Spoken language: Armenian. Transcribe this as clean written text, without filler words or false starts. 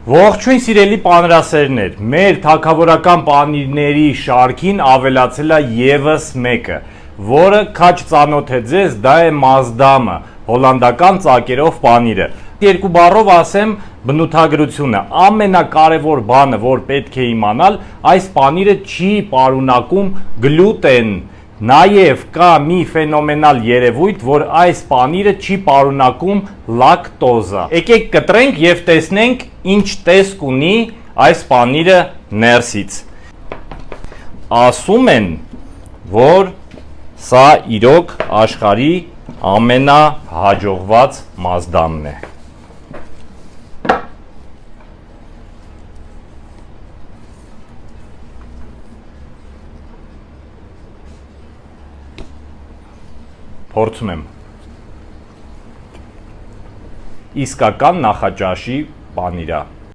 Ողջույն սիրելի պանրասերներ, մեր թագավորական պանիրների շարքին ավելացել է ևս մեկը, որը քաչ ծանոթ է ձեզ, դա է Մասդամը, հոլանդական ծակերով պանիրը։ Երկու բառով ասեմ բնութագրությունը, ամենակարևոր բանը, որ պետք է իմանալ, այս պանիրը չի պարունակում գլուտեն, նաև կա մի ֆենոմենալ երևույթ, որ այս պանիրը չի պարունակում լակտոզա։ Եկեք կտրենք և տեսնենք ինչ տեսք ունի այս պանիրը ներսից։ Ասում են, որ սա իրոք աշխարհի ամենահաջողված Մասդամն է։ Փորձում եմ։ Իսկական նախաճաշի պանիրա։